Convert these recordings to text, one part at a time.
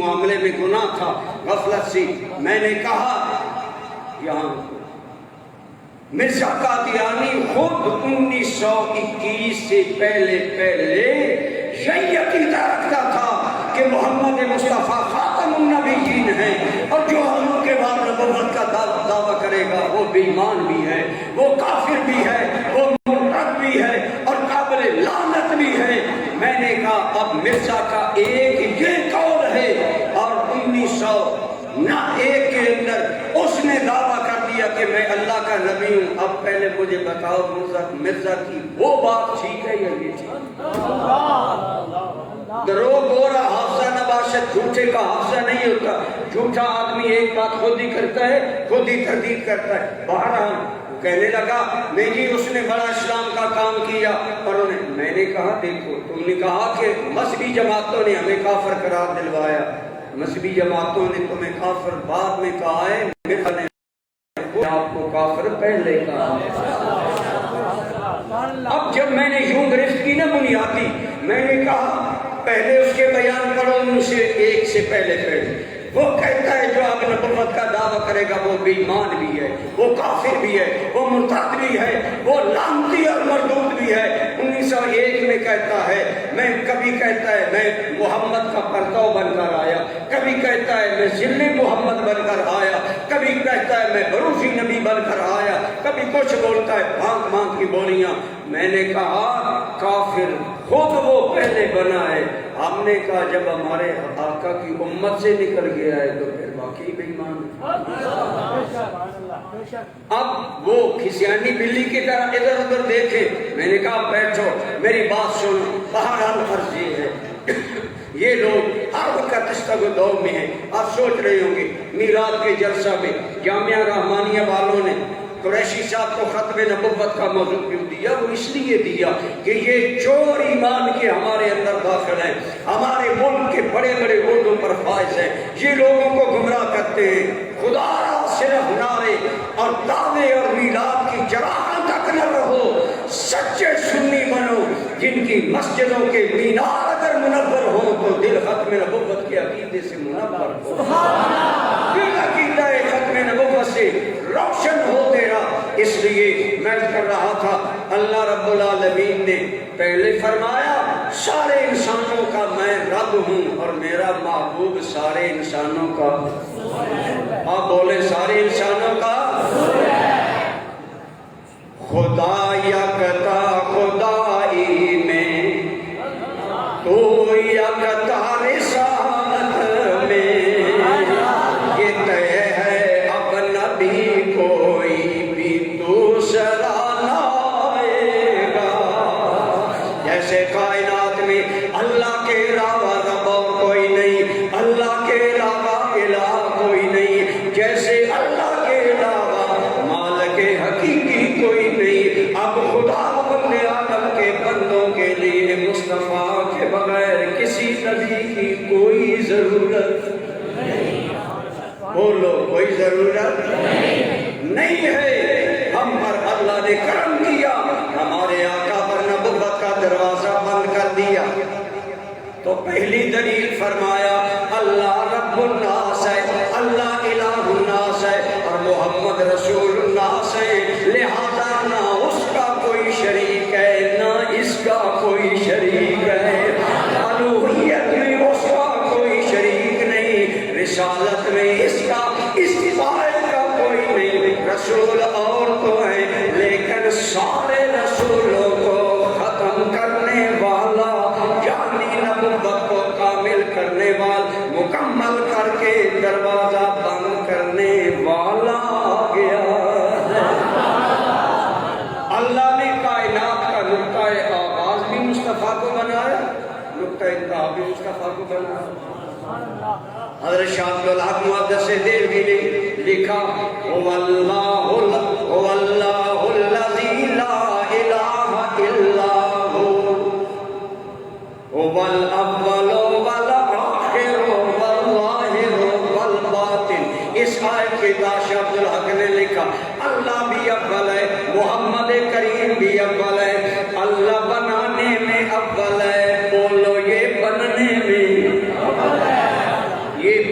معاملے میں گناہ تھا، غفلت سی. میں نے کہا یہاں مرزا قادیانی خود 1921 سے پہلے یہی عقیدہ رکھتا تھا کہ محمد مصطفیٰ خاتم النبیین ہیں، اور جو حضور کے بعد نبوت کا دعویٰ کرے گا وہ بے ایمان بھی ہے، وہ کافر بھی ہے، وہ مرتد بھی ہے اور قابل لعنت بھی ہے. میں نے کہا اب مرزا کا ایک یہ قول ہے اور 1901 کے اندر اس نے دعویٰ کر دیا کہ میں اللہ کا نبی ہوں. اب پہلے مجھے بتاؤ مرزا کی وہ بات ٹھیک ہے یا یہ ٹھیک؟ دروغ گورا حافظہ نباشت جھوٹے کا حافظہ نہیں ہوتا. جھوٹا آدمی ایک بات خود ہی کرتا ہے، خود ہی تردید کرتا ہے. بہرحال کہنے لگا نہیں جی اس نے بڑا اسلام کا کام کیا. اور میں نے کہا دیکھو تم نے کہا کہ مذہبی جماعتوں نے ہمیں کافر قرار دلوایا، مذہبی جماعتوں نے تمہیں کافر بعد میں کہا ہے، مرزا نے آپ کو کافر پہلے کہا. اب جب میں نے یوں گرفت کی نا بنیادی، میں نے کہا پہلے اس کے بیان کرو 1901 سے پہلے. وہ کہتا ہے جو اب نبوت کا دعویٰ کرے گا وہ بے ایمان بھی ہے، وہ کافر بھی ہے، وہ مرتد بھی ہے، وہ لعنتی اور مردود بھی ہے. 1901 میں کہتا ہے میں، کبھی کہتا ہے میں محمد کا پرتو بن کر آیا، کبھی کہتا ہے میں ذل محمد بن کر آیا، کبھی کہتا ہے میں بروزی نبی بن کر آیا، کبھی کچھ بولتا ہے بھانک بھانک کی بولیاں. میں نے کہا کافر خود وہ پہلے بنا ہے. ہم نے کہا جب ہمارے آقا کی امت سے نکل گیا ہے تو پھر باقی بے ایمان. اب وہ کھسیانی بلی کی طرح ادھر ادھر دیکھے. میں نے کہا بیٹھو میری بات سنو. بہرحال فرض یہ ہے یہ لوگ ہر وقت دور میں ہیں. آپ سوچ رہے ہوں گے میلاد کے جلسہ میں جامعہ رحمانیہ والوں نے قریشی صاحب کو ختم نبوت کا موضوع کیوں دیا؟ وہ اس لیے دیا کہ یہ چور ایمان کے ہمارے اندر داخل ہیں، ہمارے ملک کے بڑے بڑے عہدوں پر فائز ہیں، یہ لوگوں کو گمراہ کرتے ہیں. خدا را صرف نعرے اور دعوے اور میلاد کی جراحاں تک نہ رہو، سچے سنی بنو جن کی مسجدوں کے مینار اگر منور ہو تو دل ختم نبوت کے عقیدے سے منور ہو، دل عقیدہ ختم نبوت سے روشن ہو تیرا. اس لیے میں کر رہا تھا اللہ رب العالمین نے پہلے فرمایا سارے انسانوں کا میں رب ہوں اور میرا محبوب سارے انسانوں کا. آپ بولے سارے انسانوں کا. خدا یکتا خدائی میں تو یکتا رسالت میں یہ طے ہے اب نبی کوئی بھی دوسرا نہ آئے گا. جیسے کائنات میں اللہ کے علاوہ رب اور کوئی نہیں، اللہ کے علاوہ الہ کوئی نہیں، جیسے اللہ کے علاوہ مالک حقیقی کوئی نہیں. اب خدا اپنے آدم کے بندوں کے لیے مصطفیٰ کے بغیر کسی نبی کی کوئی ضرورت نہیں. بولو کوئی ضرورت نہیں ہے. ہم پر اللہ نے کرم کیا، ہمارے آقا پر نبوت کا دروازہ بند کر دیا. تو پہلی دلیل فرمایا اللہ رب الناس ہے، اللہ الہ الناس ہے اور محمد رسول الناس ہے. لہذا نہ اس کا کوئی شریک ہے نہ اس کا کوئی شریک ہے، الوہیت میں اس کا کوئی شریک نہیں، رسالت میں اس کا استفادہ کا کوئی نہیں. رسول اور تو ہے لیکن سارے رسولوں کو ختم کرنے والا یعنی نبوت کو کامل کرنے والا، مکمل کر کے دروازہ بند کرنے والا آ گیا. اللہ نے کائنات کا نقطۂ آغاز بھی مصطفیٰ کو بنایا، نقطۂ انتہا بھی مصطفیٰ کو بنایا. حضرت شاہ عبدالحق محدث دہلوی نے لکھا هو اللہ الذی لا الہ الا هو هو الاول والآخر والظاہر والباطن. اس آیت کے بعد شاہ عبدالحق نے لکھا اللہ بھی اول ہے، محمد کریم بھی اول ہے، اللہ بنانے میں اول ہے. بولو یہ بننے میں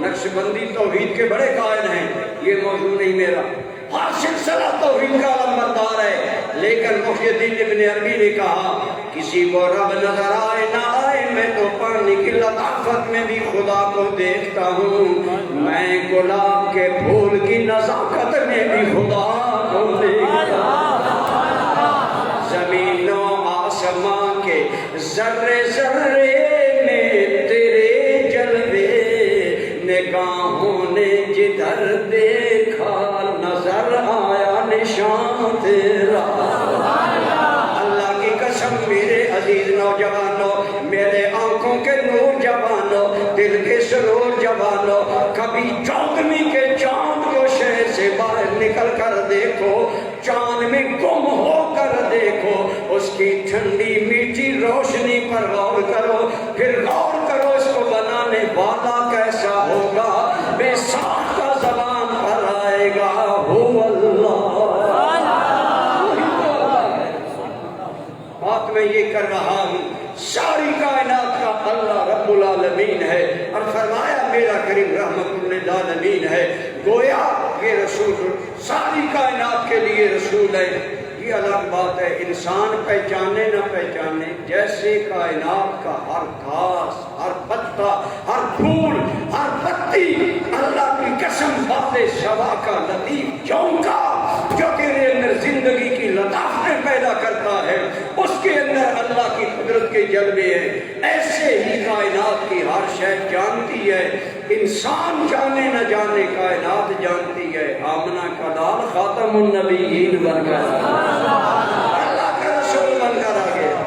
نقش بندی توحید کے بڑے قائل ہیں، یہ موضوع نہیں میرا، ہر سلسلہ توحید کا علمبردار ہے، لیکن محی الدین ابن عربی نے کہا کسی کو رب نظر آئے نہ آئے میں تو پانی کی لطافت میں بھی خدا کو دیکھتا ہوں، میں گلاب کے پھول کی نزاکت میں بھی خدا کو دیکھتا ہوں، زمین و آسمان کے ذرے ذرے میں تیرے جلوے، نگاہوں نے جدھر دیکھا نظر آیا نشان تیرا۔ اللہ کی قسم میرے عزیز نوجوانوں، میرے آنکھوں کے نور جوانوں، دل کے سرور جوانوں، کبھی چودھویں کے چاند کو شہر سے باہر نکل کر دیکھو، چاند میں گم ہو کر دیکھو، اس کی ٹھنڈی میٹھی روشنی پر غور کرو، پھر غور کرو اس کو بنانے والا کیسا ہوگا، بے ساختہ زبان پر آئے گا ہو اللہ۔ بات میں یہ کر رہا ہوں ساری کائنات کا اللہ رب العالمین ہے، اور فرمایا میرا کریم رحمت للعالمین ہے، گویا یہ رسول ساری کائنات کے لیے رسول ہے۔ یہ الگ بات ہے انسان پہچانے نہ پہچانے، جیسے کائنات کا ہر گھاس، ہر پتا، ہر پھول، ہر پتی اللہ کی قسم بات شبا کا لطیف جھونکا جو تیرے اندر زندگی کی لطافت پیدا کرتا ہے، اس کے اندر اللہ کی قدرت کے جلوے ہیں۔ ایسے ہی کائنات کی ہر شے جانتی ہے، انسان جانے نہ جانے کائنات جانتی ہے۔ آمنہ کا لال خاتم النبیین بن کر اللہ کا رسول بن کر آ گیا۔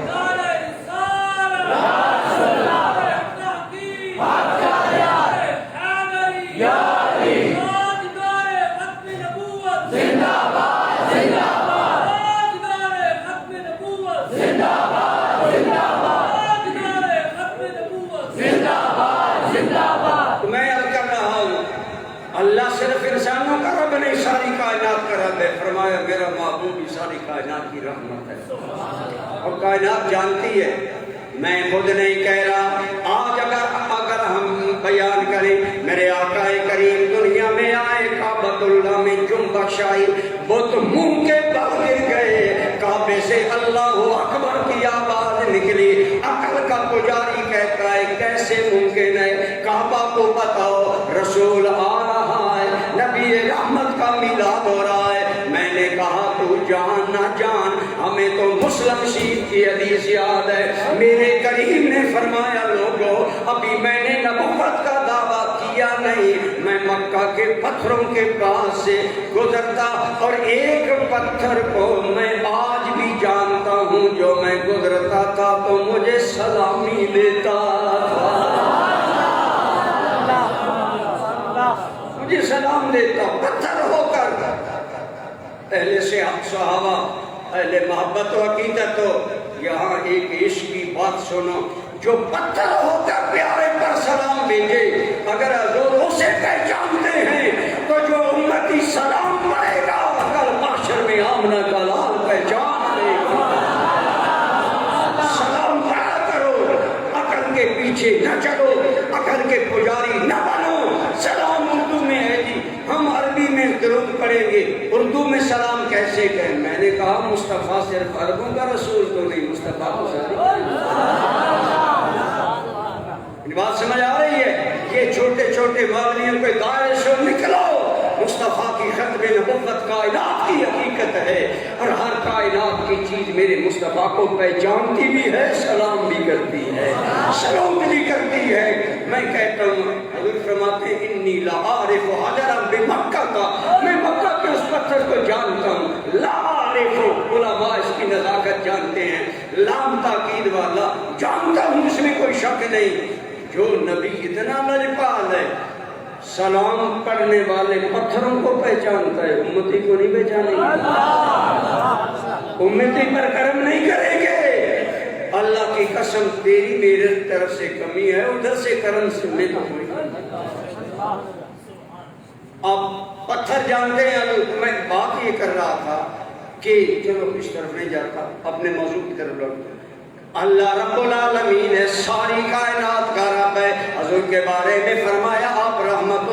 اللہ صرف انسانوں کا رب نہیں، ساری کائنات کا رب ہے۔ فرمایا میرا محبوب بھی ساری کائنات کی رحمت ہے، اور کائنات جانتی ہے، میں خود نہیں کہہ رہا۔ آج اگر ہم بیان کریں میرے آقا کریم دنیا میں آئے، کعبۃ اللہ میں جنبش آئی، بت منہ کے بل گر گئے، کعبے سے اللہ اکبر کی آواز نکلی، عقل کا پجاری کہتا ہے کیسے ممکن ہے، کعبہ کو بتاؤ رسول آ رہا ہے، نبی رحمت کا میلاد ہو رہا ہے۔ میں نے کہا تو جان نہ جان، ہمیں تو مسلم شریف کی حدیث یاد ہے، میرے کریم نے فرمایا لوگوں ابھی میں نے نبوت کا دعویٰ کیا نہیں، میں مکہ کے پتھروں کے پاس سے گزرتا اور ایک پتھر کو میں آج بھی جانتا ہوں، جو میں گزرتا تھا تو مجھے سلامی دیتا تھا، مجھے سلام دیتا پتھر ہو کر۔ اہل صحابہ، اہل محبت و عقیدت ہو، یہاں ایک عشق کی بات سنو، جو پتھر ہو کر پیارے پر سلام بھیجے، اگر حضور اسے پہچانتے ہیں تو جو امتی سلام پڑے گا کل محشر میں آمنہ کا لال پہچان لے گا۔ سلام پڑھا کرو، عقل کے پیچھے نہ چلو، عقل کے پجاری نہ بنو۔ سلام اردو میں ہے جی، ہم عربی میں درود پڑھیں گے، اردو میں سلام کیسے کہیں؟ میں نے کہا مصطفیٰ صرف عربوں کا رسول تو نہیں، مصطفیٰ کو بات سمجھ آ رہی ہے؟ یہ چھوٹے چھوٹے مولویوں کے دائرے سے نکلو، مصطفیٰ کی ختم نبوت کائنات کی حقیقت ہے، اور ہر کائنات کی چیز میرے مصطفیٰ کو پہچانتی بھی ہے، سلام بھی کرتی ہے، سلام بھی کرتی ہے۔ میں کہتا ہوں حضور فرماتے ہیں انی لعارف حجرا بمکہ کا، میں مکہ کے اس پتھر کو جانتا ہوں، لعارف علماء اس کی نزاکت جانتے ہیں، لام تاکید والا، جانتا ہوں اس میں کوئی شک نہیں۔ جو نبی اتنا لجپال ہے، سلام پڑھنے والے پتھروں کو پہچانتا ہے، امتی کو نہیں پہچانے گا، امتی پر کرم نہیں کریں گے۔ اللہ کی قسم تیری میرے طرف سے کمی ہے، ادھر سے کرم سے میں تو کوئی اب پتھر جانتے ہیں۔ میں بات یہ کر رہا تھا کہ چلو اس طرف نہیں جاتا، اپنے موضوع کی طرف لوٹتا۔ اللہ رب العالمین ہے، ساری کائنات کا رب ہے۔ حضور کے بارے میں فرمایا آپ رحمت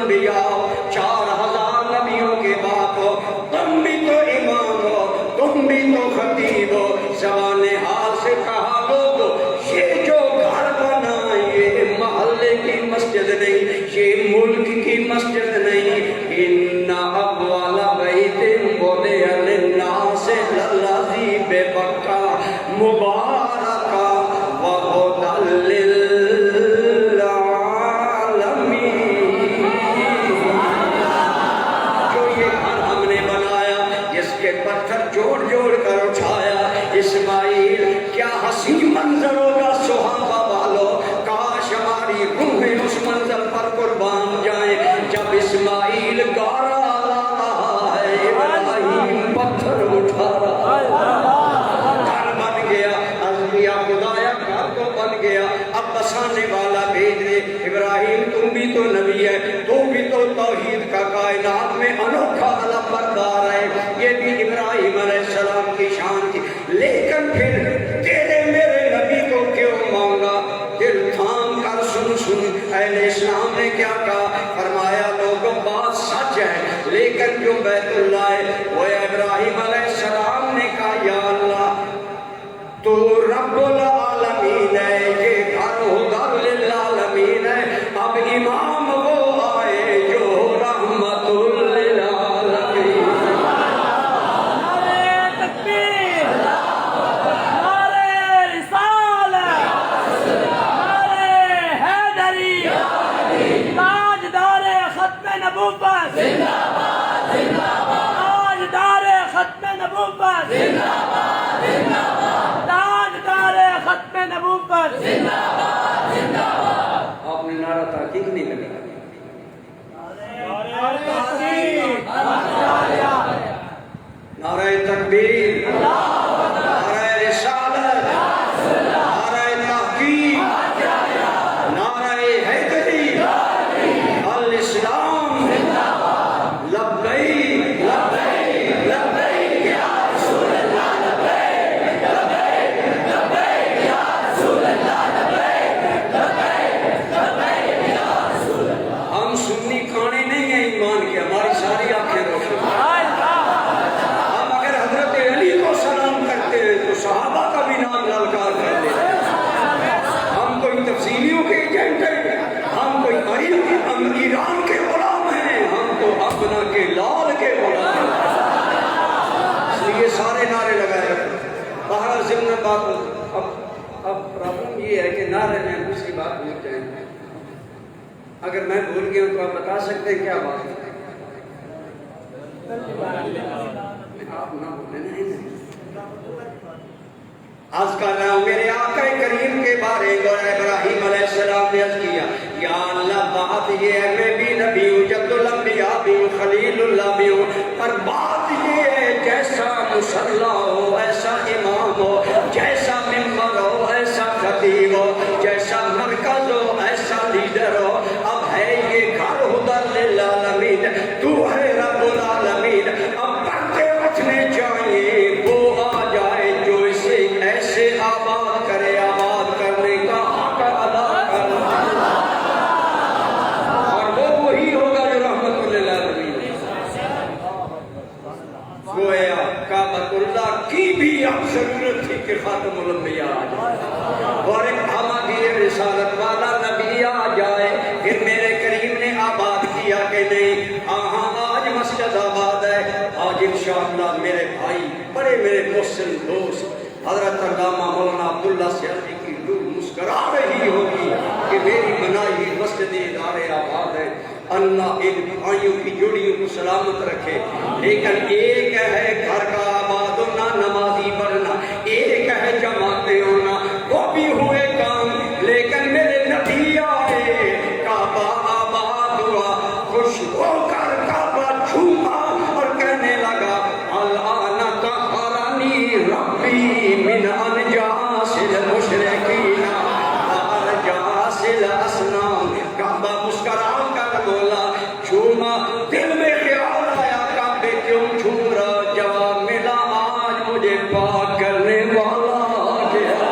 الانبیاء ہو، 4000 نبیوں کے بعد ہو، تم بھی تو امام ہو، تم بھی تو خطیب ہو، زبان حال سے کہا لوگو یہ جو گھر بنا یہ محلے کی مسجد نہیں، یہ ملک کی مسجد نہیں، ان اول بیت وضع للناس للذی ببکہ مبارکہ وہدی للعالمین۔ جو یہ گھر ہم نے بنایا، جس کے پتھر جوڑ جوڑ کر اٹھایا، اسماعیل کیا حسین منظر ہوگا صحابہ والو، کاش ہماری روحیں اس منظر پر قربان جائیں جب اسماعیل گارا رہا ہے، ابراہیم پتھر اٹھا رہا ہے، گھر بن گیا، یا خدایا گھر تو بن گیا، اب بسانے والا بھیج دے۔ ابراہیم تم بھی تو نبی ہے، تو بھی تو توحید کا کائنات میں انوکھا علم بردار ہے، یہ بھی ابراہیم علیہ السلام کی شان تھی، لیکن پھر تیرے میرے نبی کو کیوں مانگا؟ دل تھام کر سن اہل اسلام نے کیا کہا؟ فرمایا لوگوں بات سچ ہے، لیکن جو بیت اللہ ہے وہ ابراہیم علیہ السلام نے کہا یا اللہ تو رب العالمین ہے، یہ گھر ہدی للعالمین ہے، اب امام وہ آئے جو رحمت للعالمین۔ نعرہ تکبیر، نعرہ رسالت، نعرہ حیدری، تاجدار ختم نبوت، تاجدار ختم نبوت، تاجدار ختم نبوت۔ آپ نے نعرہ تحقیق نہیں لگا، نعرہ تکبیر، نعرہ رسالت، نعرہ تحقیق، نعرہ حیدری، الاسلام، لبیک لبیک لبیک یا رسول اللہ، لبیک لبیک لبیک یا رسول اللہ، لبیک لبیک لبیک یا رسول اللہ۔ ہم سنی کھانے نہیں ہیں ایمان کے، ہماری ساری آنکھیں روشن ہیں۔ ہم اگر حضرت علی کو سلام کرتے ہیں تو صحابہ کا بھی نام للکار کر دیتے ہیں۔ ہم کوئی تفصیلیوں کے ایجنٹ ہیں، ہم کوئی ہم ایران کے غلام ہیں، ہم تو اپنا کے لال کے غلام ہیں، اس لیے سارے نعرے لگائے رکھتے۔ بہرحال ضمن بات اب پرابلم یہ ہے کہ نعرے میں دوسری بات بھول جائیں، اگر میں بھول گیا تو آپ بتا سکتے ہیں کیا بات ہے؟ آپ نہ بولیں نہیں، عرض کر رہا ہوں میرے آقا کریم کے بارے میں ابراہیم علیہ السلام نے عرض کیا یا اللہ بات یہ ہے میں بھی نبی ہوں، جد الانبیاء بھی ہوں، خلیل اللہ بھی ہوں، پر بات یہ ہے جیسا مصلی ہو ایسا امام ہو، جیسا ممبر ہو ایسا خطیب ہو، جیسا مرکز ہو ایسا لیڈر ہو۔ اب ہے یہ گھر ہدی للعالمین، تو ہے رب العالمین، اب پردے اٹھنے چاہیے، وہ آ جائے جو اسے ایسے آباد کرے، آباد کرنے کا حق ادا کرنا، اور وہ وہی ہوگا جو رحمت للعالمین۔ گویا کعبۃ اللہ کی بھی اب ضرورت تھی کہ خاتم الانبیاء آ جائے اور ایک ہماری رسالت والا نبی آ جائے۔ پھر میرے کریم نے آباد کیا کہ نہیں؟ ہاں آج مسجد آباد ہے، آج انشاءاللہ میرے بھائی بڑے میرے محسن دوست حضرت علامہ مولانا عبداللہ سیاسی کی روح مسکرا رہی ہوگی کہ میری بنائی مسجد ادارے آباد ہے۔ اللہ ان بھائیوں کی جوڑیوں کو سلامت رکھے، لیکن ایک ہے گھر کا آباد ہونا، نمازی بننا، ایک ہے جماعتیں ہونا، وہ بھی ہوئے کام، لیکن میرے نبی آئے، کعبہ آباد ہوا، خوش ہو کر کعبہ چھوما اور کہنے لگا الآن طہرنی ربی من انجاس المشرکین وانجاس الاصنام۔ کعبہ مسکرا کر بولا، چھوما، دل میں خیال آیا کعبے کیوں چھوم رہا، جواب ملا آج مجھے پاک کرنے والا آ گیا۔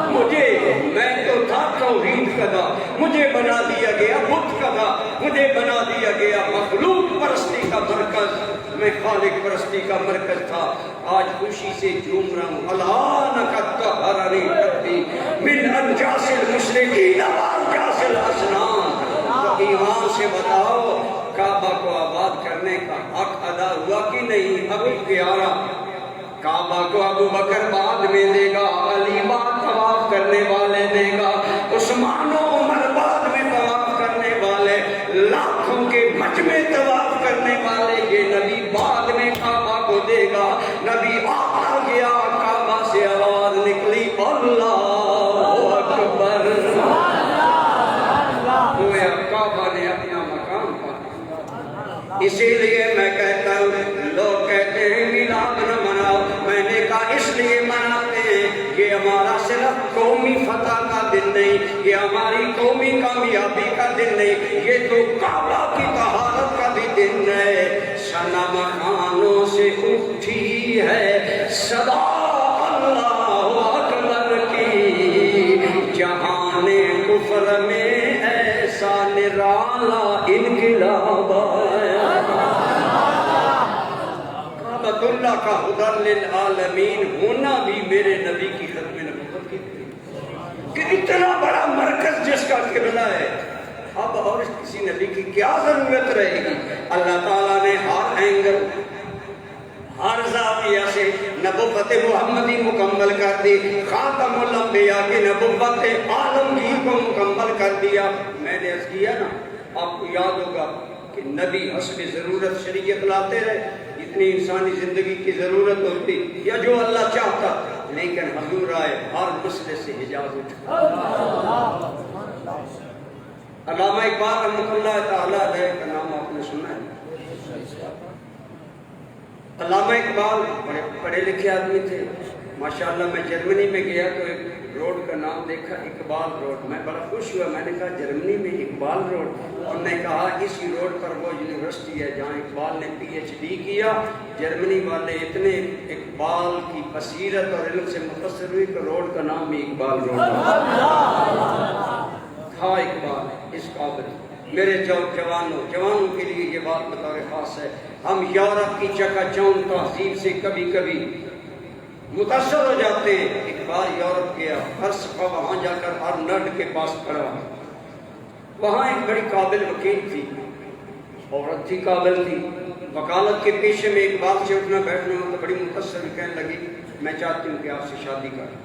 مجھے میں تو تھا تو توحید کدا، مجھے بنا دیا گیا بت کدا، مجھے بنا دیا گیا مخلوق پرستی کا مرکز، میں خالق پرستی کا مرکز تھا۔ آج خوشی سے جھوم رہا ہوں، الآن قد طہرنی ربی من انجاس المشرکین وانجاس الاصنام۔ تو ایمان سے بتاؤ کعبہ کو آباد کرنے کا حق ادا ہوا کہ نہیں؟ ابو پیارا کعبہ کو ابو بکر بعد میں دے گا، علی بعد طواف کرنے والے دے گا، عثمان و عمر بعد میں طواف کرنے والے، لاکھوں کے مجمع طواف کرنے والے، یہ نبی بعد میں کعبہ کو دے گا۔ نبی آ گیا، کعبہ سے آواز نکلی اللہ اکبر، گویا کعبہ نے اپنا مقام پایا۔ اسی لیے میں کہتا ہوں، لوگ کہتے ہیں میلاد نہ مناؤ، میں نے کہا اس لیے مناتے ہیں، یہ ہمارا صرف قومی فتح کا دن نہیں، یہ ہماری قومی کامیابی کا دن نہیں، یہ تو کعبہ کی طہارت کا بھی دن ہے۔ صنم خانوں سے اٹھی ہے صدا اللہ اکبر کی، جہان کفر میں ایسا نرالا انقلاب آیا۔ کعبۃ اللہ کا ہدی للعالمین ہونا بھی میرے نبی کی ختم نبوت کی کہ اتنا بڑا مرکز جس کا قبلہ ہے، اب اور کسی نبی کی کیا ضرورت رہے گی؟ اللہ تعالیٰ نے ہر اینگل ہر زاویہ سے نبوت محمدی مکمل کر دی، خاتم الانبیاء کی نبوت عالمگیر کو مکمل کر دیا۔ میں نے عرض کیا نا، آپ کو یاد ہوگا کہ نبی حسب ضرورت شریعت لاتے رہے، جتنی انسانی زندگی کی ضرورت ہوتی یا جو اللہ چاہتا، لیکن حضور آئے ہر مسئلے سے حجاب اٹھا۔ علامہ اقبال رحمۃ اللہ تعالیٰ علیہ کا نام آپ نے سنا ہے؟ علامہ اقبال بڑے پڑھے لکھے آدمی تھے ماشاءاللہ۔ میں جرمنی میں گیا تو ایک روڈ کا نام دیکھا، اقبال روڈ، میں بڑا خوش ہوا، میں نے کہا جرمنی میں اقبال روڈ؟ انہوں نے کہا اسی روڈ پر وہ یونیورسٹی ہے جہاں اقبال نے PhD کیا۔ جرمنی والے اتنے اقبال کی بصیرت اور علم سے متاثر ہوئی کہ روڈ کا نام بھی اقبال روڈ تھا۔ اقبال اس قابل۔ میرے جوانوں کے لیے یہ بات بطور خاص ہے، ہم یورپ کی چکا چوند تہذیب سے کبھی کبھی متاثر ہو جاتے ہیں۔ اقبال یورپ گیا، ہر صفحہ وہاں جا کر ارنڈ کے پاس پڑھا، وہاں ایک بڑی قابل وکیل تھی، عورت تھی، قابل تھی، وکالت کے پیشے میں اقبال سے اٹھنا بیٹھنا تو بڑی متاثر کہنے لگی میں چاہتی ہوں کہ آپ سے شادی کروں۔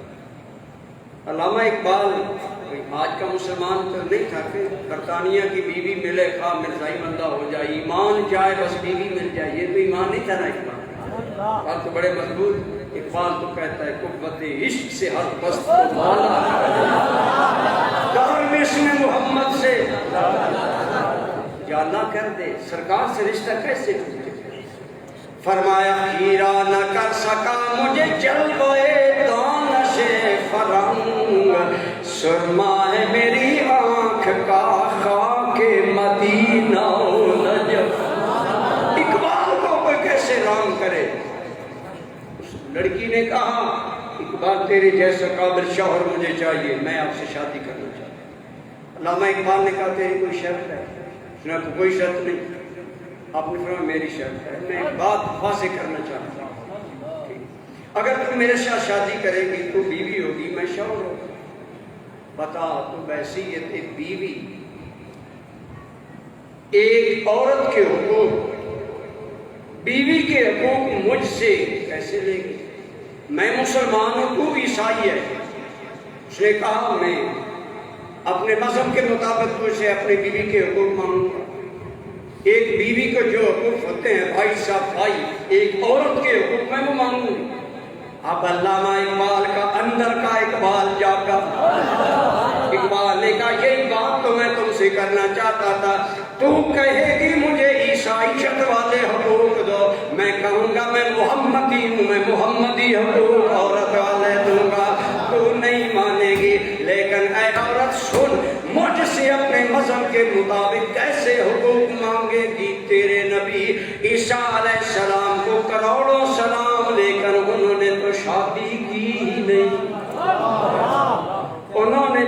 علامہ اقبال آج کا مسلمان تو نہیں تھا کہ برطانیہ کی بیوی ملے خواہ مرزائی بندہ ہو جائے، ایمان جائے بس بیوی مل جائے، یہ تو ایمان نہیں تھا نا اقبال۔ اقبال تو بڑے مضبوط، اقبال تو کہتا ہے قوت عشق سے ہر پست کو بالا، درویش میں محمد سے جانا کر دے، سرکار سے رشتہ کیسے ٹوٹے؟ فرمایا ہیرا نہ کر سکا مجھے جلوے دانش فرنگ، سرما ہے میری آنکھ کا خاک مدینہ نجف۔ اقبال کو کوئی کیسے رام کرے؟ اس لڑکی نے کہا اقبال تیرے جیسا قابل شوہر مجھے چاہیے، میں آپ سے شادی کرنا چاہتا ہوں۔ علامہ اقبال نے کہا تیری کوئی شرط ہے؟ اس نے کہا کوئی شرط نہیں۔ آپ نے فرمایا میری شرط ہے، میں ایک بات واضح کرنا چاہتا ہوں، اگر تم میرے ساتھ شادی کرے گی تو بیوی ہوگی، میں شوہر ہوگا، بتا تو بحیثیت بیوی ایک عورت کے حقوق، بیوی کے حقوق مجھ سے کیسے لے گی؟ میں مسلمان ہوں، تو عیسائی ہے۔ اس نے کہا میں اپنے مذہب کے مطابق تجھ سے اپنی بیوی کے حقوق مانوں گا۔ ایک بیوی کو جو حقوق ہوتے ہیں بھائی صاحب بھائی، ایک عورت کے حقوق میں وہ مانوں گا۔ اب علامہ اقبال کا اندر کا اقبال جاگا، اقبال نے کہا یہی بات تو میں تم سے کرنا چاہتا تھا، تو کہے گی مجھے عیسائیت والے حقوق دو، میں کہوں گا میں محمدی ہوں، میں محمدی حقوق عورت والے دوں گا، تو نہیں مانے گی۔ لیکن اے عورت سن، مجھ سے اپنے مذہب کے مطابق کیسے حقوق مانگے گی؟ تیرے نبی عیسیٰ علیہ السلام کو کروڑوں سلام، لیکن انہوں نے تو شادی کی ہی نہیں، انہوں نے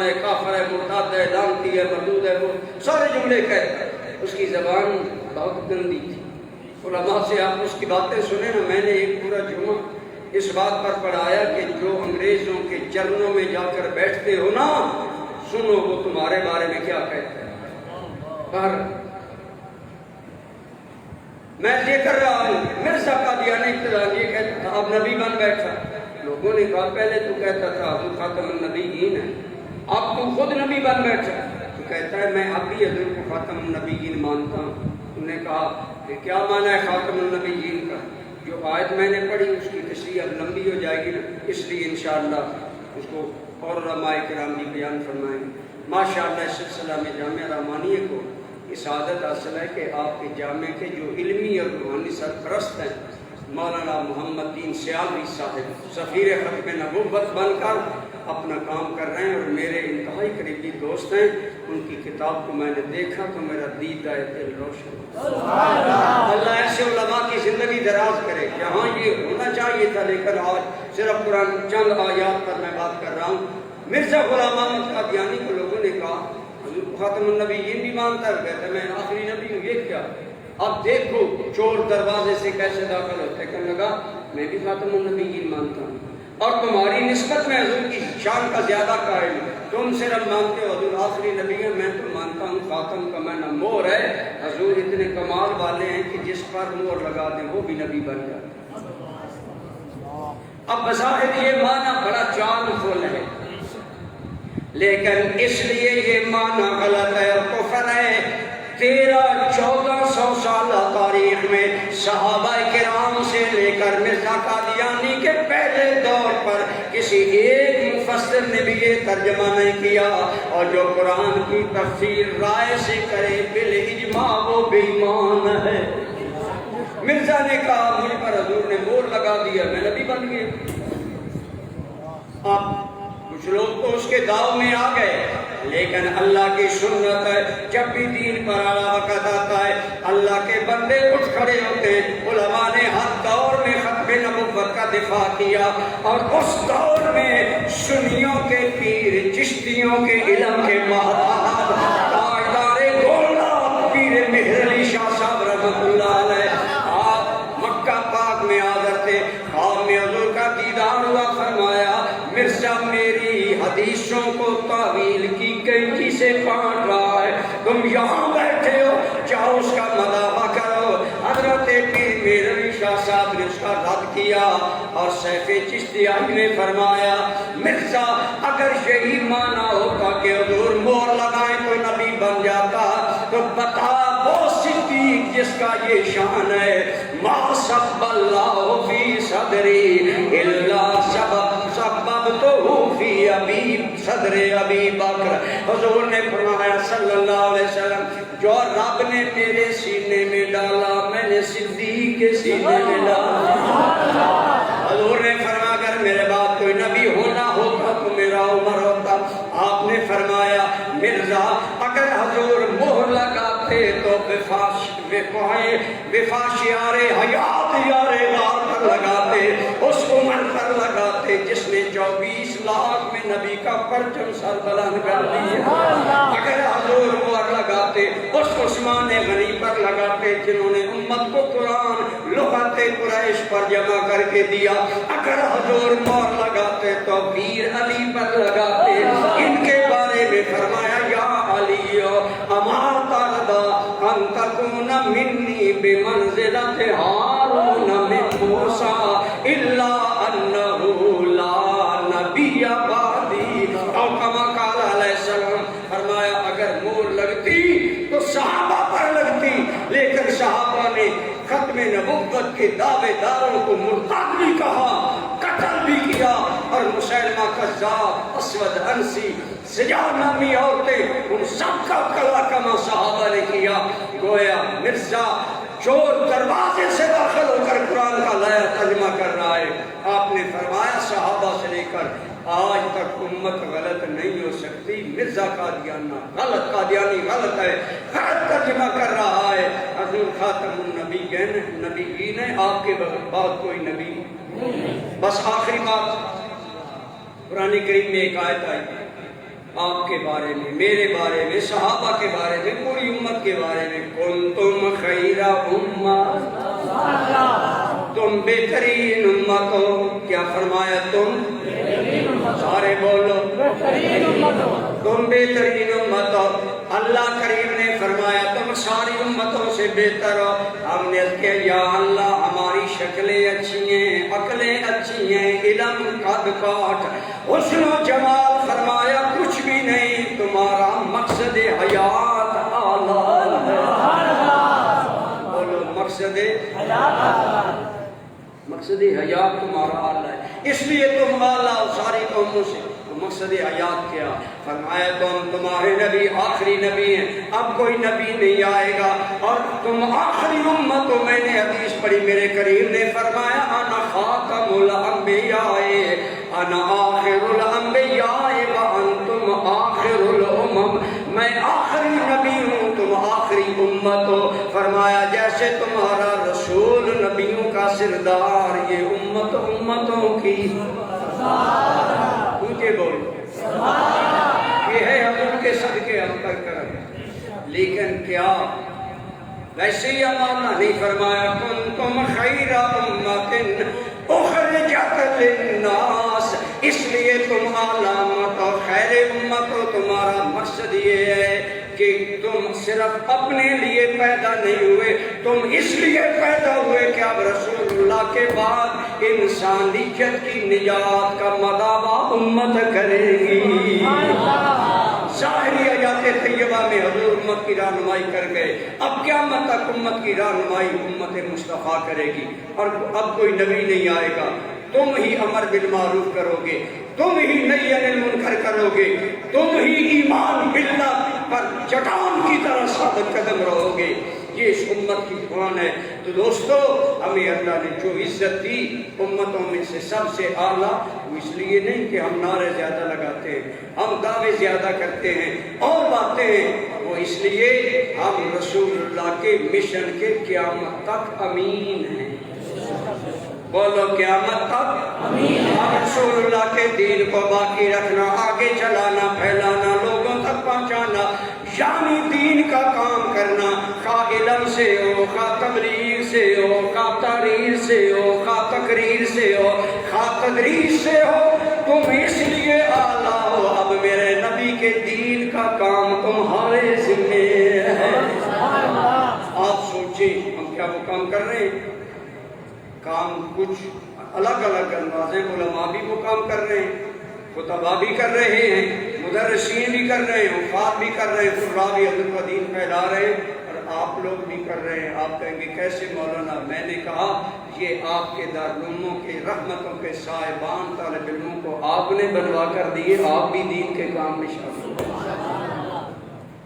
مسلمان ہے، کافر ہے، مرتد ہے، لعنتی ہے، مردود ہے، وہ سارے جملے کہتا ہے۔ اس کی زبان بہت گندی تھی۔ علماء سے آپ اس کی باتیں سنیں نا، میں نے ایک پورا جمعہ اس بات پر پڑھایا کہ جو انگریزوں کے چرنوں میں جا کر بیٹھتے ہو نا، سنو وہ تمہارے بارے میں کیا کہتے ہیں۔ پر میں یہ کر رہا ہوں، مرزا قادیانی یہ کہتا تھا اب نبی بن بیٹھا۔ لوگوں نے کہا پہلے تو کہتا تھا حضور خاتم النبیین ہے، اب تو خود نبی بن بیٹھا۔ تو کہتا ہے میں اب بھی حضور کو خاتم النبیین مانتا ہوں۔ انہوں نے کہا کہ کیا معنی ہے خاتم النبیین کا؟ جو آیت میں نے پڑھی اس کی تشریح اب لمبی ہو جائے گی نا، اس لیے انشاءاللہ اس کو اور علماء کرام بھی بیان فرمائیں گے۔ ماشاءاللہ اس سلسلہ میں جامعہ رحمانیہ کو اس عادت حاصل ہے کہ آپ کے جامعہ کے جو علمی اور روحانی سرپرست ہیں مولانا محمد دین سیالوی صاحب سفیر ختم نبوت بن کر اپنا کام کر رہے ہیں اور میرے انتہائی قریبی دوست ہیں۔ ان کی کتاب کو میں نے دیکھا تو میرا دیدہ دل روشن۔ اللہ ایسے علماء کی زندگی دراز کرے۔ یہاں یہ ہونا چاہیے تھا لیکن آج صرف قرآن چند آیات پر میں بات کر رہا ہوں۔ مرزا غلام احمد قادیانی کو لوگوں نے کہا حضور خاتم النبیین بھی مانتا ہے، کہتا ہے میں آخری نبی ہوں، یہ کیا؟ اب دیکھو چور دروازے سے کیسے داخل ہوتے، کہنے لگا میں بھی خاتم النبیین مانتا ہوں اور تمہاری نسبت میں حضور کی شان کا زیادہ قائل ہوں۔ تم صرف مانتے ہو حضور آخری نبی ہے، میں تو مانتا ہوں خاتم کا معنی مور ہے۔ حضور اتنے کمال والے ہیں کہ جس پر مور لگا دیں وہ بھی نبی بن جاتا۔ اب بظاہر یہ معنی بڑا چال فل ہے لیکن اس لیے یہ معنی غلط ہے اور کفر ہے۔ 1300-1400 سالہ تاریخ میں صحابہ کرام سے لے کر مرزا قادیانی کے پہلے دور پر کسی ایک مفسر نے بھی یہ ترجمہ نہیں کیا، اور جو قرآن کی تفسیر رائے سے کرے بالاجماع وہ بے ایمان ہے۔ مرزا نے کہا مجھ پر حضور نے مور لگا دیا، میں نبی بن گیا۔ اب کچھ لوگ تو اس کے داؤ میں آ گئے، لیکن اللہ کی سنت ہے جب بھی دین پر اعلیٰ وقت آتا ہے اللہ کے بندے اٹھ کھڑے ہوتے ہیں۔ علماء نے ہر دور میں ختم نبوت کا دفاع کیا اور اس دور میں سنیوں کے پیر، چشتیوں کے علم کے محتاط، تاجدار دولت پیر مہر علی شاہ صاحب رحمۃ اللہ علیہ آپ مکہ پاک میں حاضر تھے۔ خواب میں حضور کا دیدار ہوا، فرمایا مرزا میری حدیثوں کو تعویل کی کینچی سے کاٹ رہا ہے، تم یہاں بیٹھے ہو، جاؤ اس کا مداوع کرو۔ حضرت پیر مہر علی شاہ صاحب نے اس کا رد کیا اور سیف چشتیانی نے فرمایا مرزا اگر یہی مانا ہوتا کہ حضور مور لگائیں تو نبی بن جاتا تو بتا وہ صدیق جس کا یہ شان ہے ما سب اللہ فی صدری الا سببتہ فی ابی صدر ابی بکر۔ حضور نے فرمایا صلی اللہ علیہ وسلم جو رب نے میرے سینے میں ڈالا میں نے صدیق کے سینے میں ڈالا۔ حضور نے فرمایا اگر میرے بعد کوئی نبی ہونا ہوتا تو میرا عمر ہوتا۔ آپ نے فرمایا مرزا اگر حضور مہر لگاتے تو وفاش یار حیات یار غار پر لگاتے، اس عمر پر لگاتے جس نے 24 لاکھ میں نبی کا پرچم سر بلند کر دیا۔ اگر حضور مہر لگاتے اس عثمان غنی پر لگاتے جنہوں نے امت کو قرآن لغت قریش پر جمع کر کے دیا۔ اگر حضور مہر لگاتے تو پیر علی پر لگاتے۔ ان کے بارے میں فرمایا یا علی اما ترضی ان تکون منی بمنزلۃ ہارون من موسیٰ الا انہ لا نبی بعدی، او کما قال علیہ السلام۔ فرمایا اگر مور لگتی تو صحابہ پر لگتی، لیکن صحابہ نے ختم نبوت کے دعوے داروں کو مرتد بھی کہا، قتل بھی کیا، اور مسیلمہ کذاب، اسود انسی، سجاد نامی عورتیں، ان سب کا کلا کما صحابہ نے کیا۔ گویا مرزا چور دروازے سے داخل ہو کر قرآن کا نیا ترجمہ کر رہا ہے۔ آپ نے فرمایا صحابہ سے لے کر آج تک امت غلط نہیں ہو سکتی۔ مرزا قادیانی غلط ہے، غلط ترجمہ کر رہا ہے۔ حضور خاتم النبیین ہے، آپ کے بعد کوئی نبی۔ بس آخری بات، قرآن کریم میں ایک آیت آئی آپ کے بارے میں، میرے بارے میں، صحابہ کے بارے میں، پوری امت کے بارے میں، کنتم خیر امت، تم بہترین امت ہو. کیا فرمایا؟ تم سارے بولو، تم بہترین امت ہو. اللہ کریم نے فرمایا تم ساری امتوں سے بہتر ہو. ہم نے کہا یا اللہ ہماری شکلیں اچھی ہیں، عقلیں اچھی ہیں، علم قد کاٹ، حسن و جمال فرمایا کچھ بھی نہیں، تمہارا مقصد حیات اعلیٰ ہے. بولو مقصد حیات تمہارا اعلیٰ ہے، اس لیے تم اعلیٰ ہو ساری قوموں سے. مقصد حیات کیا؟ فرمایا تمہارے نبی آخری نبی ہیں، اب کوئی نبی نہیں آئے گا اور تم آخری امت ہو. میں نے حدیث پڑھی، میرے کریم نے فرمایا انا خاتم الانبیاء انا آخر الانبیاء وانتم آخر الامم. میں آخری نبی ہوں، تم آخری امت ہو. فرمایا جیسے تمہارا رسول نبیوں کا سردار، یہ امت امتوں کی اونچے بولو یہ ہے حضور کے صدقے ہم پر کرم. لیکن کیا ویسے ہی اللہ نہیں فرمایا کنتم خیر امت اخرجت للناس، اس لیے تم علامت اور خیر امت ہو. تمہارا مقصد یہ ہے کہ تم صرف اپنے لیے پیدا نہیں ہوئے، تم اس لیے پیدا ہوئے کہ اب رسول اللہ کے بعد انسانیت کی نجات کا مدعا امت کرے گی. ظاہری آیات طیبہ میں حضور امت کی رہنمائی کر گئے، اب قیامت تک امت کی رہنمائی امت مصطفیٰ کرے گی. اور اب کوئی نبی نہیں آئے گا، تم ہی امر بالمعروف کرو گے، تم ہی نہی عن المنکر کرو گے، تم ہی ایمان باللہ پر چٹان کی طرح ثابت قدم رہو گے. یہ اس امت کی قرآن ہے. تو دوستو ہمیں اللہ نے جو عزت دی امتوں میں سے سب سے اعلیٰ، وہ اس لیے نہیں کہ ہم نعرے زیادہ لگاتے ہیں، ہم دعوے زیادہ کرتے ہیں اور باتیں ہیں، وہ اس لیے ہم رسول اللہ کے مشن کے قیامت تک امین ہیں. بولو قیامت تک امین. رسول اللہ کے دین کو باقی رکھنا، آگے چلانا، پھیلانا، لوگوں تک پہنچانا، یعنی دین کا کام کرنا، خواہ علم سے ہو، خواہ تبلیغ سے ہو، خواہ تحریر سے ہو، خواہ تقریر سے ہو، خواہ تدریس سے ہو. تم اس لیے اعلیٰ ہو، اب میرے نبی کے دین کا کام تمہارے ذمہ ہے. آپ سوچیں ہم کیا وہ کام کر رہے ہیں؟ کام کچھ الگ الگ انداز ہیں. علماء بھی وہ کام کر رہے ہیں، خطبہ بھی کر رہے ہیں، مدرسین بھی کر رہے ہیں، حفاظ بھی کر رہے ہیں، قراء بھی حضرت کا دین پھیلا رہے ہیں، اور آپ لوگ بھی کر رہے ہیں. آپ کہیں گے کیسے مولانا؟ میں نے کہا یہ آپ کے دارالعلوموں کے رحمتوں کے صاحبان طالب علموں کو آپ نے بنوا کر دیے، آپ بھی دین کے کام میں شامل ہیں.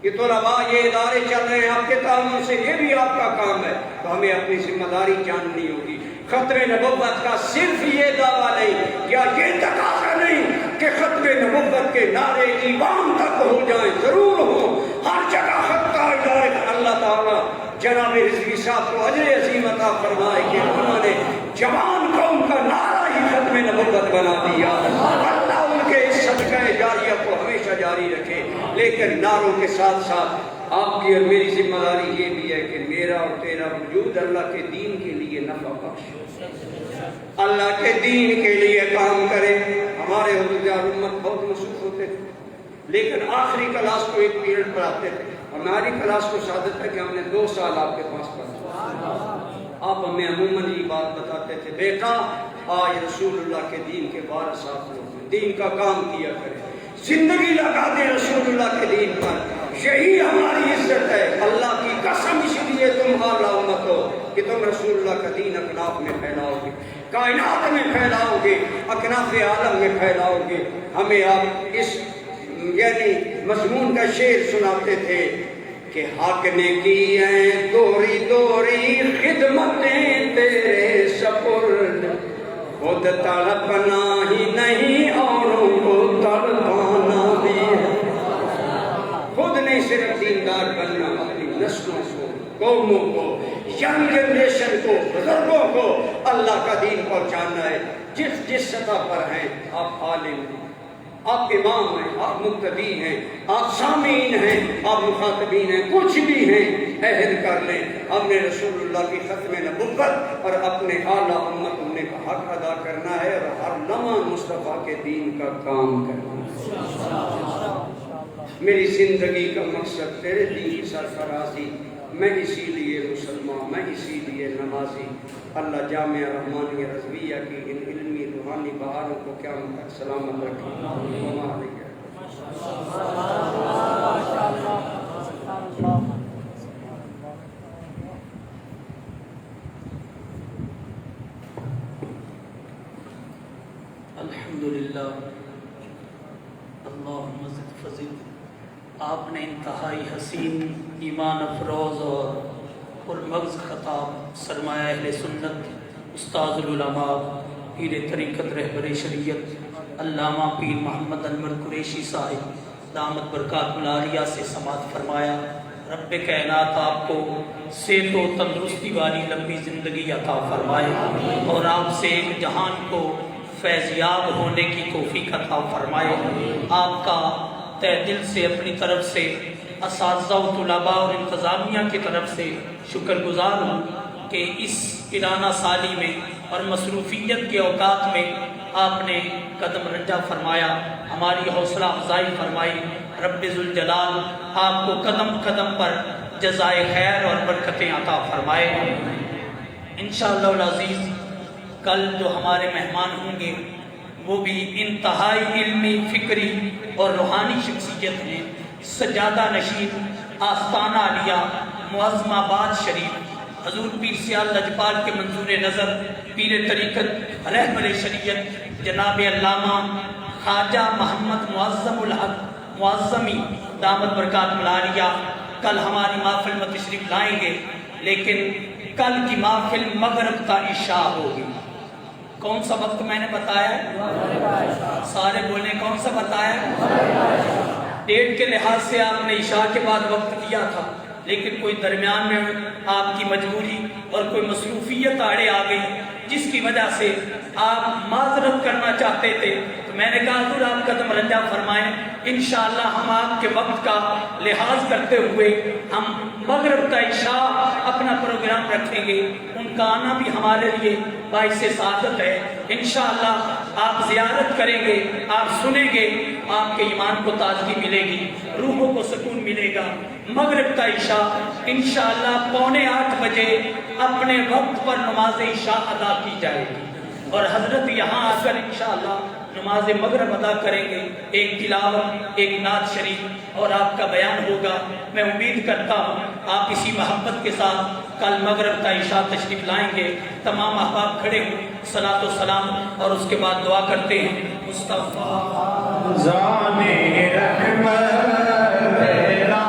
یہ طلباء یہ ادارے چل رہے ہیں آپ کے تعاون سے، یہ بھی آپ کا کام ہے. تو ہمیں اپنی ذمہ داری جاننی ہوگی. ختم نبوت کا صرف یہ دعویٰ نہیں یا یہ تقاضا نہیں کہ ختم نبوت کے نعرے ایمان تک ہو جائیں، ضرور ہوں، ہر جگہ خطہ جائے. اللہ تعالیٰ جناب رضوی صاحب کو اجر عظیم عطا فرمائے کہ انہوں نے جوان قوم کا نعرہ ہی ختم نبوت بنا دیا. اللہ ان کے اس صدقہ جاریہ کو ہمیشہ جاری رکھے. لیکن نعروں کے ساتھ ساتھ آپ کی اور میری ذمہ داری یہ بھی ہے کہ میرا اور تیرا وجود اللہ کے دین کے لیے نفع بخش، اللہ کے دین کے لیے کام کرے. ہمارے حضور امت بہت مصروف ہوتے تھے، لیکن آخری کلاس کو ایک پیریڈ پڑھاتے تھے. ہماری کلاس کو سعادت ہے کہ ہم نے 2 سال آپ کے پاس پڑھا. آپ ہمیں عموماً یہ بات بتاتے تھے، بیٹا آج رسول اللہ کے دین کے 12 سال لوگ دین کا کام کیا کریں، زندگی لگا دیں رسول اللہ کے دین پر. یہی ہماری عزت ہے. اللہ کی قسم اس لیے تم اعلیٰ امت ہو کہ تم رسول اللہ کا دین اکناف میں پھیلاؤ گے، کائنات میں پھیلاؤ گے، اکناف عالم میں پھیلاؤ گے. ہمیں آپ اس یعنی مضمون کا شعر سناتے تھے کہ حق نے کی ہیں دوری دوری خدمتیں تیرے سپرد، خود تڑپنا ہی نہیں اوروں کو تڑپانا بھی ہے. خود نہیں صرف دیندار بننا، اپنی نسلوں کو، قوموں کو، ینگ جنریشن کو، بزرگوں کو اللہ کا دین پہنچانا ہے. جس سطح پر ہیں آپ عالم ہیں، آپ امام ہیں، آپ مقتدی ہیں، آپ سامعین ہیں، آپ مخاطبین ہیں، کچھ بھی ہیں، عہد کر لیں ہم نے رسول اللہ کی ختم نبوت اور اپنے اعلیٰ امت ہونے کا حق ادا کرنا ہے اور ہر لمحہ مصطفیٰ کے دین کا کام کرنا ہے۔ میری زندگی کا مقصد تیرے دین کی سرفرازی، میں اسی لیے مسلمان، میں اسی لیے نمازی۔ اللہ جامعہ رحمانیہ رضویہ کی ان علمی روحانی بہاروں کو قیامت تک سلامت رکھے۔ وما علیہ۔ الحمدللہ، اللہم زد فزد۔ آپ نے انتہائی حسین، ایمان افروز اور پرمغز خطاب سرمایہ اہل سنت، استاذ العلماء، پیر طریقت، رہبر شریعت علامہ پیر محمد انور قریشی صاحب دامت برکات العالیہ سے سماعت فرمایا۔ رب کائنات آپ کو صحت و تندرستی والی لمبی زندگی عطا فرمائے اور آپ سے ایک جہان کو فیضیاب ہونے کی توفیق عطا فرمائے۔ آپ کا تہ دل سے اپنی طرف سے اساتذہ و طلباء اور انتظامیہ کی طرف سے شکر گزار ہوں کہ اس پیرانہ سالی میں اور مصروفیت کے اوقات میں آپ نے قدم رنجہ فرمایا، ہماری حوصلہ افزائی فرمائی۔ رب ذوالجلال آپ کو قدم قدم پر جزائے خیر اور برکتیں عطا فرمائے۔ انشاءاللہ العزیز کل جو ہمارے مہمان ہوں گے وہ بھی انتہائی علمی، فکری اور روحانی شخصیت ہیں۔ سجادہ نشین آستانہ عالیہ معظم آباد شریف حضور پیر سیال لجپال کے منظور نظر پیر طریقت رہبر شریعت جناب علامہ خواجہ محمد معظم الحق معظمی دامت برکات العالیہ کل ہماری محفل میں تشریف لائیں گے، لیکن کل کی محفل مغرب تا عشاء ہوگی۔ کون سا وقت میں نے بتایا؟ سارے بولیں کون سا بتایا؟ ڈیٹ کے لحاظ سے آپ نے عشاء کے بعد وقت دیا تھا، لیکن کوئی درمیان میں آپ کی مجبوری اور کوئی مصروفیت آڑے آ گئی جس کی وجہ سے آپ معذرت کرنا چاہتے تھے، تو میں نے کہا حضور آپ قدم رنجہ فرمائیں، انشاءاللہ ہم آپ کے وقت کا لحاظ کرتے ہوئے ہم مغرب کا عشاء اپنا پروگرام رکھیں گے۔ ان کا آنا بھی ہمارے لیے باعث سعادت ہے۔ انشاءاللہ آپ زیارت کریں گے، آپ سنیں گے، آپ کے ایمان کو تازگی ملے گی، روحوں کو سکون ملے گا۔ مغرب کا عشاء انشاءاللہ 7:45 بجے اپنے وقت پر نماز عشاء ادا کی جائے گی اور حضرت یہاں آ کر انشاءاللہ نماز مغرب ادا کریں گے، ایک تلاوت، ایک نعت شریف اور آپ کا بیان ہوگا۔ میں امید کرتا ہوں آپ اسی محبت کے ساتھ کل مغرب کا عشاء تشریف لائیں گے۔ تمام احباب کھڑے ہوں، صلاۃ و سلام اور اس کے بعد دعا کرتے ہیں۔ مصطفیٰ زانے رحمت تیرا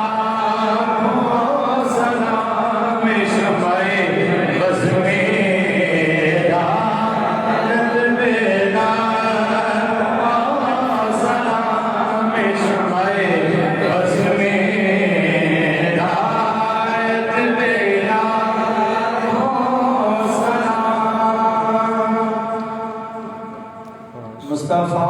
سلام شمع بز میرا میرا سلام شمع بز میرا میرا سلام مصطفیٰ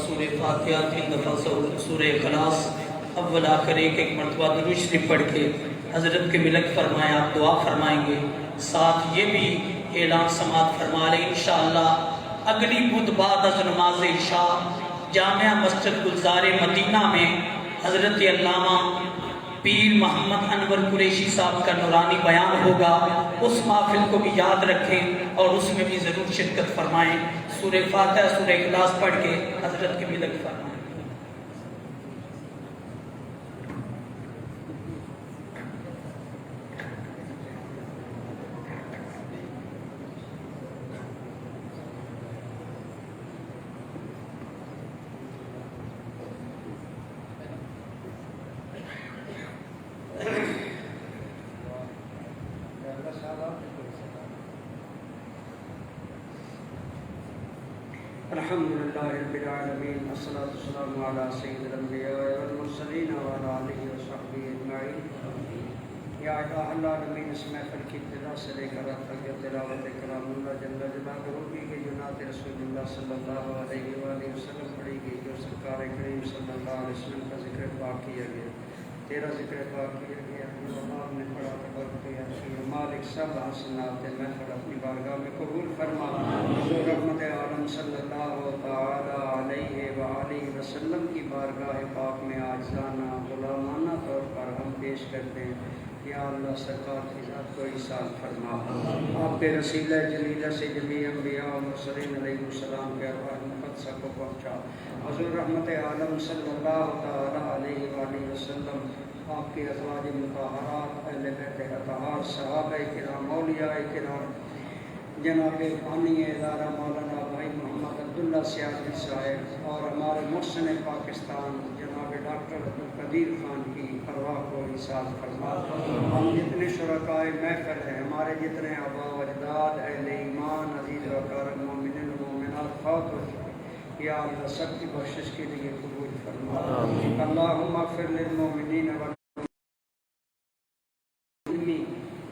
سورہ فاتحہ 3 دفعہ سورہ اخلاص اول آخر ایک مرتبہ درود شریف پڑھ کے حضرت کے ملک فرمائیں، آپ دعا فرمائیں گے، ساتھ یہ بھی اعلان سماعت فرما لیں انشاءاللہ اگلی بدھ بعد از نماز عشاء جامعہ مسجد گلزار مدینہ میں حضرت علامہ پیر محمد انور قریشی صاحب کا نورانی بیان ہوگا، اس محفل کو بھی یاد رکھیں اور اس میں بھی ضرور شرکت فرمائیں۔ سورہ فاتحہ سورہ اخلاص پڑھ کے حضرت کے ملک فرمائیں۔ الحمدللہ رب العالمین والصلاة والسلام علی سید الانبیاء والمرسلین وعلی آلہ وصحبہ اجمعین۔ یا الہ العالمین، اس محفل کی ابتدا سے لے کر اب تک تلاوت کلام اللہ جل جلالہ کی گئی، جو نعت رسول اللہ صلی اللہ علیہ وآلہ وسلم پڑھی گئی، جو سرکار کریم صلی اللہ علیہ وسلم کا ذکر پاک کیا گیا، تیرا ذکر پاک کیا گیا، آپ نے پڑھا تبرک یا خیر مالک سب حسنات محفل اپنی بارگاہ میں قبول فرما۔ حضور رحمت عالم صلی اللہ تعالی علیہ وآلہ وسلم کی بارگاہ پاک میں عاجزانہ غلامانہ طور پر ہم پیش کرتے ہیں، یا اللہ سرکار کی ذات کو ایصال فرما، آپ کے رسیلہ جلیلہ سے جمیع انبیاء و مرسلین علیہ السلام کے ارواح مقدسہ کو پہنچا۔ حضور رحمت عالم صلی اللہ تعالی علیہ وآلہ وسلم، آپ کی ازواج مطہرات، اہل بیت اطہار، صحابہ کرام، اولیاء کرام، جناب بانی ادارہ مولانا بھائی محمد عبداللہ سیاسی صاحب اور ہمارے محسن پاکستان جناب ڈاکٹر عبدالقدیر خان کی ارواح کو ایصال فرما۔ ہم جتنے شرکائے محفل ہیں، ہمارے جتنے آباء و اجداد، اہل ایمان، عزیز وقار مومنین و مومنات فوت ہو چکے، یا اللہ سب کی بخشش کے لیے قبول فرما۔ اللہم اغفر للمؤمنین و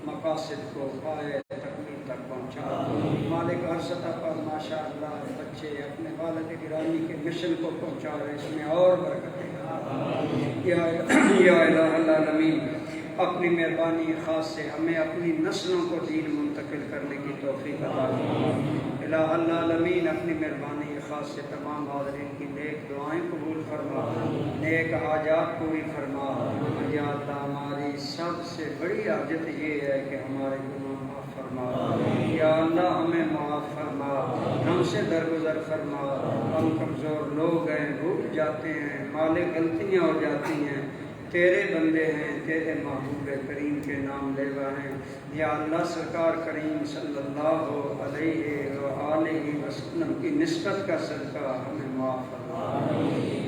مقاصد کو پائے تکمیل تک پہنچا۔ مالک ہر سطح پر ماشاءاللہ بچے اپنے والد گرامی کے مشن کو پہنچا رہے، اس میں اور برکتیں۔ یا الہ العالمین، اپنی مہربانی خاص سے ہمیں اپنی نسلوں کو دین منتقل کرنے کی توفیق عطا فرما۔ الہ العالمین، اپنی مہربانی خاص سے تمام حاضرین کی نیک دعائیں قبول فرما، نیک حاجات پوری فرما۔ یا اللہ، ہماری سب سے بڑی حاجت یہ ہے کہ ہمارے گناہ معاف فرما۔ یا اللہ، ہمیں معاف فرما، ہم سے درگزر فرما۔ ہم کمزور لوگ ہیں، بھول جاتے ہیں، مالک غلطیاں ہو جاتی ہیں، تیرے بندے ہیں، تیرے محبوب کریم کے نام لیوا ہیں۔ یا اللہ، سرکار کریم صلی اللہ علیہ وآلہ وسلم کی نسبت کا صدقہ ہمیں معاف فرما،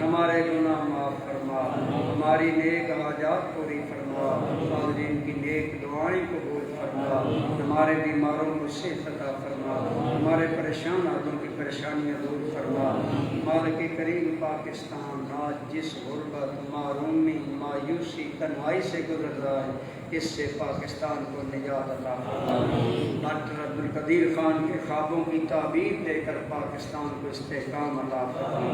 ہمارے گناہ معاف فرما، ہماری نیک حاجات پوری فرما، حاضرین کی نیک دعائیں قبول فرما، ہمارے بیماروں کو صحت عطا فرما، ہمارے پریشان آدموں کی پریشانیاں دور فرما۔ مالک کریم، پاکستان آج جس غربت، معرومی، مایوسی، تنہائی سے گزر رہا ہے، اس سے پاکستان کو نجات عطا فرما۔ ڈاکٹر عبدالقدیر خان کے خوابوں کی تعبیر دے کر پاکستان کو استحکام عطا فرما،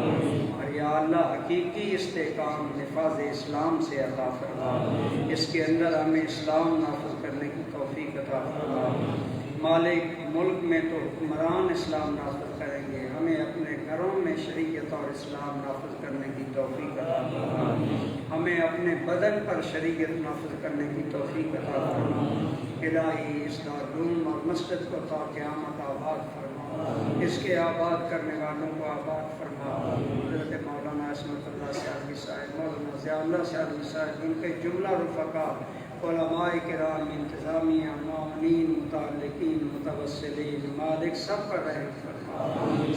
اور یا اللہ حقیقی استحکام نفاذ اسلام سے عطا فرما، اس کے اندر ہمیں اسلام نافذ کرنے کی توفیق عطا فرما۔ مالک، ملک میں تو حکمران اسلام نافذ کریں گے، ہمیں اپنے گھروں میں شریعت اور اسلام نافذ کرنے کی توفیق عطا فرما، ہمیں اپنے بدن پر شریعت نافذ کرنے کی توفیق عطا فرما۔ الہی، اس دارالعلوم اور مسجد کو تا قیامت آباد فرما، اس کے آباد کرنے والوں کو آباد فرما۔ حضرت مولانا عصمت اللہ سیالوی صاحب، مولانا ضیاء اللہ سیالوی صاحب، ان کے جملہ رفقا، علماء کرام، انتظامیہ، معاونین، متعلقین، متوسلین، مالک سب پر رحم فرما،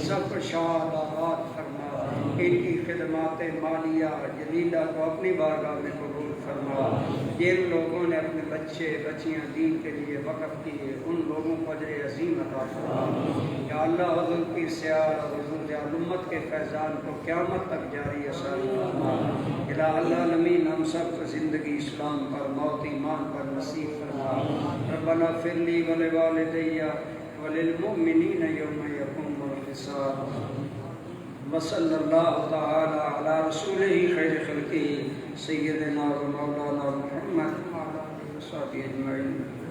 سب پر شاد آباد فرما، ان کی خدمات مالیہ جلیلہ کو اپنی بارگاہ میں قبول فرما۔ جن لوگوں نے اپنے بچے بچیاں دین کے لیے وقف کیے، ان لوگوں کو اجر عظیم عطا فرما۔ یا اللہ، حضور کی سیار اور حضور امت کے فیضان کو قیامت تک جاری ساری فرما۔ الہ العالمین، ہم سب کو زندگی اسلام پر، موت ایمان پر نصیب فرما۔ ربنا اغفر لی ولوالدی وللمؤمنین یوم یقوم الحساب۔ وصلی اللہ تعالی علی رسولہ خیر خلقہ سیدنا و مولانا محمد وعلی آلہ وصحبہ اجمعین.